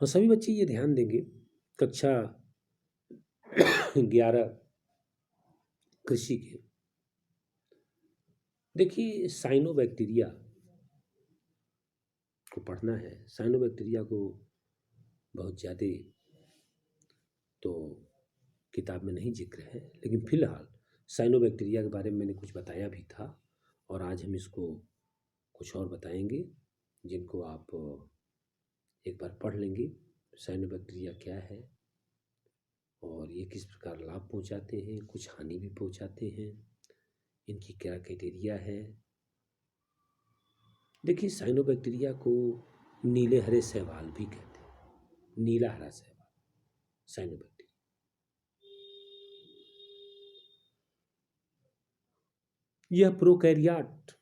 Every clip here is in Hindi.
और सभी बच्चे ये ध्यान देंगे, कक्षा 11 कृषि के। देखिए, साइनोबैक्टीरिया को पढ़ना है। साइनोबैक्टीरिया को बहुत ज़्यादा तो किताब में नहीं जिक्र है, लेकिन फिलहाल साइनोबैक्टीरिया के बारे में मैंने कुछ बताया भी था, और आज हम इसको कुछ और बताएंगे जिनको आप एक बार पढ़ लेंगे। साइनोबैक्टीरिया क्या है और ये किस प्रकार लाभ पहुंचाते हैं, कुछ हानि भी पहुंचाते हैं, इनकी क्या क्राइटेरिया है। देखिए, साइनोबैक्टीरिया को नीले हरे शैवाल भी कहते हैं। नीला हरा शैवाल, साइनोबैक्टीरिया। यह प्रोकैरियोट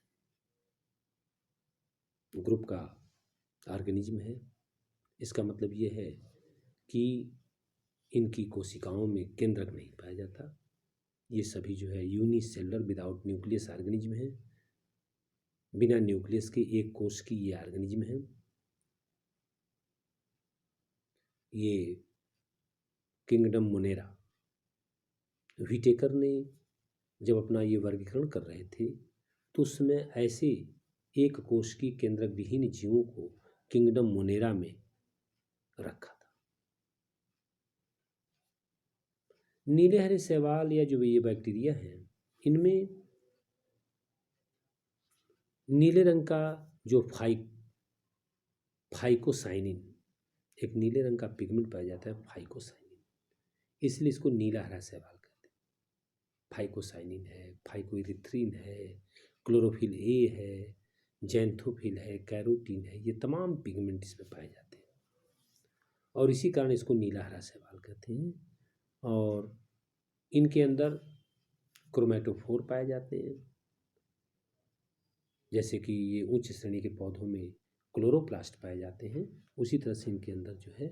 ग्रुप का ऑर्गेनिज्म है। इसका मतलब ये है कि इनकी कोशिकाओं में केंद्रक नहीं पाया जाता। ये सभी जो है यूनिसेलुलर विदाउट न्यूक्लियस ऑर्गेनिज्म है। बिना न्यूक्लियस के एक कोश की ये ऑर्गेनिज्म है। ये किंगडम मोनेरा, व्हिटेकर ने जब अपना ये वर्गीकरण कर रहे थे तो उसमें ऐसे एक कोश की केंद्रक विहीन जीवों को किंगडम मोनेरा में रखा था। नीले हरे शैवाल या जो ये बैक्टीरिया हैं, इनमें नीले रंग का जो फाइकोसाइनिन, एक नीले रंग का पिगमेंट पाया जाता है, फाइकोसाइनिन, इसलिए इसको नीला हरा शैवाल कहते हैं। फाइकोसाइनिन है, फाइकोइरिथ्रिन है, क्लोरोफिल ए है, जैंथोफिल है, कैरोटीन है, ये तमाम पिगमेंट इसमें पाए जाते हैं और इसी कारण इसको नीला हरा शैवाल कहते हैं। और इनके अंदर क्रोमेटोफोर पाए जाते हैं, जैसे कि ये उच्च श्रेणी के पौधों में क्लोरोप्लास्ट पाए जाते हैं, उसी तरह से इनके अंदर जो है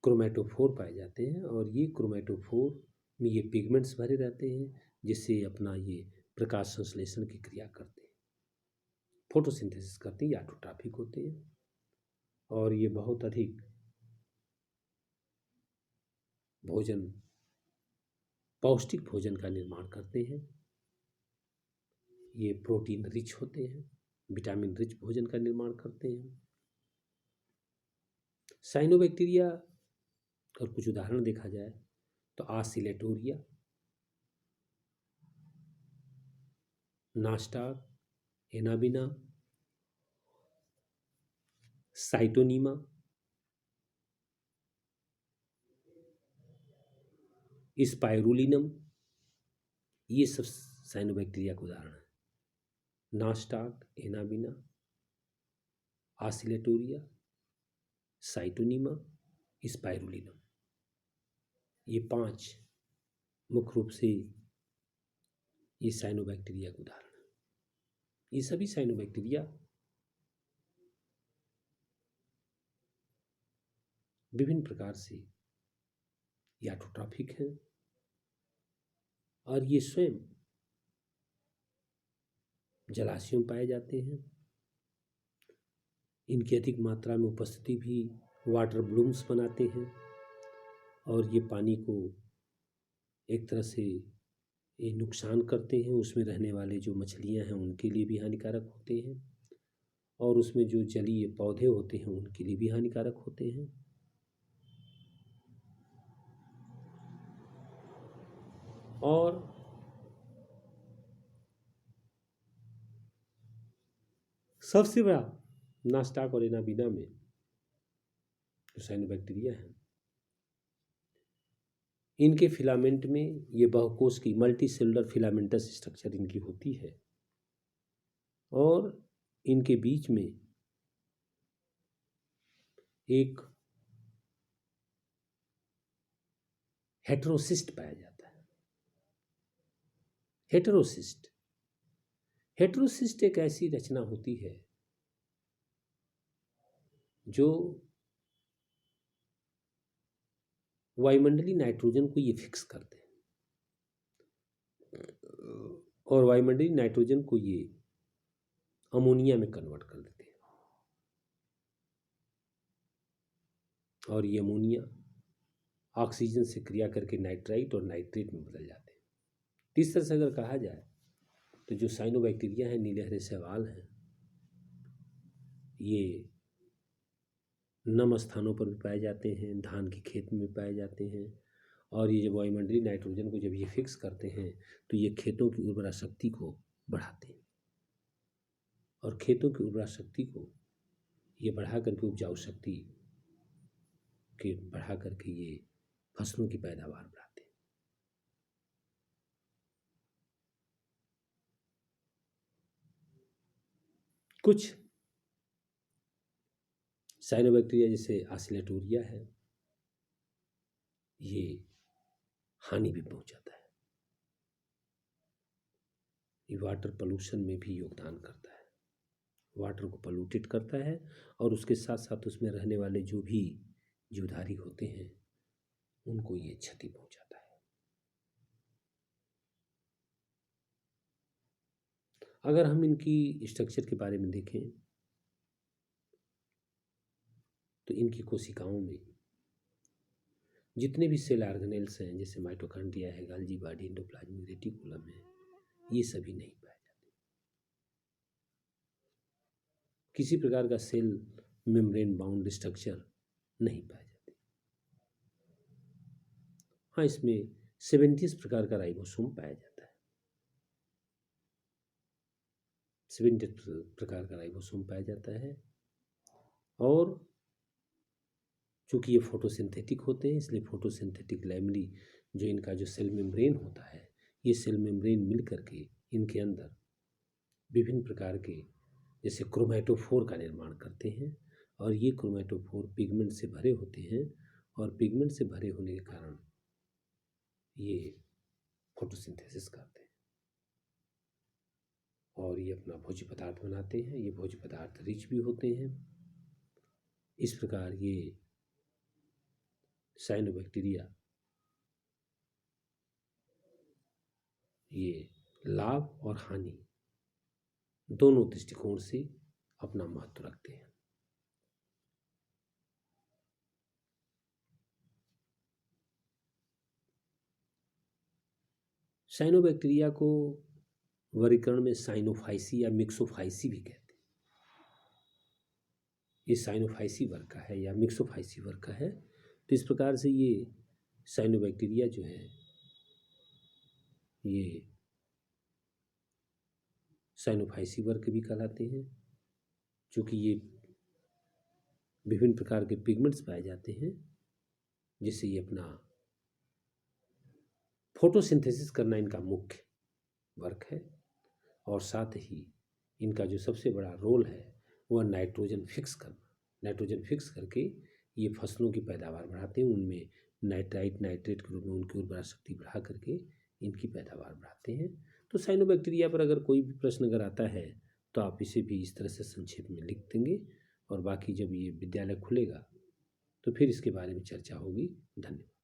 क्रोमेटोफोर पाए जाते हैं। और ये क्रोमेटोफोर में ये पिगमेंट्स भरे रहते हैं, जिससे अपना ये प्रकाश संश्लेषण की क्रिया करते हैं, फोटोसिंथेसिस करते हैं या ऑटोट्रॉफिक होते हैं। और ये बहुत अधिक भोजन, पौष्टिक भोजन का निर्माण करते हैं। ये प्रोटीन रिच होते हैं, विटामिन रिच भोजन का निर्माण करते हैं। साइनोबैक्टीरिया और कुछ उदाहरण देखा जाए तो आसिलेटोरिया, नास्टाक, एनाबिना, साइटोनीमा, स्पाइरुलिनम, ये सब साइनोबैक्टीरिया के उदाहरण हैं। नास्टाक, एनाबिना, आसिलेटोरिया, साइटोनीमा, स्पाइरुलिनम, ये 5 मुख्य रूप से ये साइनोबैक्टीरिया के उदाहरण हैं। ये सभी साइनोबैक्टीरिया विभिन्न प्रकार से ऑटोट्रॉफिक हैं और ये स्वयं जलाशयों में पाए जाते हैं। इनकी अधिक मात्रा में उपस्थिति भी वाटर ब्लूम्स बनाते हैं और ये पानी को एक तरह से ये नुकसान करते हैं। उसमें रहने वाले जो मछलियां हैं उनके लिए भी हानिकारक होते हैं और उसमें जो जलीय पौधे होते हैं उनके लिए भी हानिकारक होते हैं। और सबसे बड़ा नास्टाक और एनाबिना में जो साइनोबैक्टीरिया हैं, इनके फिलामेंट में ये बहुकोश की मल्टी सेलुलर फिलामेंटस स्ट्रक्चर इनकी होती है और इनके बीच में एक हेटेरोसिस्ट पाया जाता है। हेटेरोसिस्ट एक ऐसी रचना होती है जो वायुमंडलीय नाइट्रोजन को ये फिक्स करते हैं और वायुमंडलीय नाइट्रोजन को ये अमोनिया में कन्वर्ट कर देते हैं। और ये अमोनिया ऑक्सीजन से क्रिया करके नाइट्राइट और नाइट्रेट में बदल जाते हैं। इस तरह से अगर कहा जाए तो जो साइनोबैक्टीरिया हैं, नीले हरे शैवाल हैं, ये नम स्थानों पर भी पाए जाते हैं, धान के खेत में पाए जाते हैं। और ये जब वायुमंडलीय नाइट्रोजन को जब ये फिक्स करते हैं तो ये खेतों की उर्वरा शक्ति को बढ़ाते हैं, और खेतों की उर्वरा शक्ति को ये बढ़ा करके उपजाऊ शक्ति के बढ़ा करके ये फसलों की पैदावार बढ़ाते हैं। कुछ साइनोबैक्टीरिया जैसे आसिलेटोरिया है, ये हानि भी पहुंचाता है। ये वाटर पोल्यूशन में भी योगदान करता है, वाटर को पोल्यूटेड करता है, और उसके साथ साथ उसमें रहने वाले जो भी जीवधारी होते हैं उनको ये क्षति पहुंचाता है। अगर हम इनकी स्ट्रक्चर के बारे में देखें तो इनकी कोशिकाओं में जितने भी सेल ऑर्गेनेल्स हैं, जैसे माइटोकॉन्ड्रिया है, गोल्गी बॉडी, एंडोप्लाज्मिक रेटिकुलम है, ये सभी नहीं पाए जाते। किसी प्रकार का सेल मेम्ब्रेन बाउंड स्ट्रक्चर नहीं पाए जाते। हाँ, इसमें 70 प्रकार का राइबोसोम पाया जाता है, 70 प्रकार का राइबोसोम पाया जाता है। और चूँकि ये फोटोसिंथेटिक होते हैं, इसलिए फोटोसिंथेटिक लैमेली जो इनका जो सेल मेम्ब्रेन होता है, ये सेल मेम्ब्रेन मिल करके इनके अंदर विभिन्न प्रकार के जैसे क्रोमैटोफोर का निर्माण करते हैं, और ये क्रोमैटोफोर पिगमेंट से भरे होते हैं, और पिगमेंट से भरे होने के कारण ये फोटोसिंथेसिस करते हैं और ये अपना भोज्य पदार्थ बनाते हैं। ये भोज्य पदार्थ रिच भी होते हैं। इस प्रकार ये साइनोबैक्टीरिया ये लाभ और हानि दोनों दृष्टिकोण से अपना महत्व रखते हैं। साइनोबैक्टीरिया को वर्गीकरण में साइनोफाइसी या मिक्सोफाइसी भी कहते हैं। ये साइनोफाइसी वर्ग का है या मिक्सोफाइसी वर्ग का है। तो इस प्रकार से ये साइनोबैक्टीरिया जो है ये साइनोफाइसी वर्ग भी कहलाते हैं, क्योंकि ये विभिन्न प्रकार के पिगमेंट्स पाए जाते हैं जिससे ये अपना फोटोसिंथेसिस करना इनका मुख्य वर्क है। और साथ ही इनका जो सबसे बड़ा रोल है वह नाइट्रोजन फिक्स करना। नाइट्रोजन फिक्स करके ये फसलों की पैदावार बढ़ाते हैं, उनमें नाइट्राइट नाइट्रेट के रूप में उनकी उर्वरा शक्ति बढ़ा करके इनकी पैदावार बढ़ाते हैं। तो साइनोबैक्टीरिया पर अगर कोई भी प्रश्न अगर आता है तो आप इसे भी इस तरह से संक्षेप में लिख देंगे, और बाकी जब ये विद्यालय खुलेगा तो फिर इसके बारे में चर्चा होगी। धन्यवाद।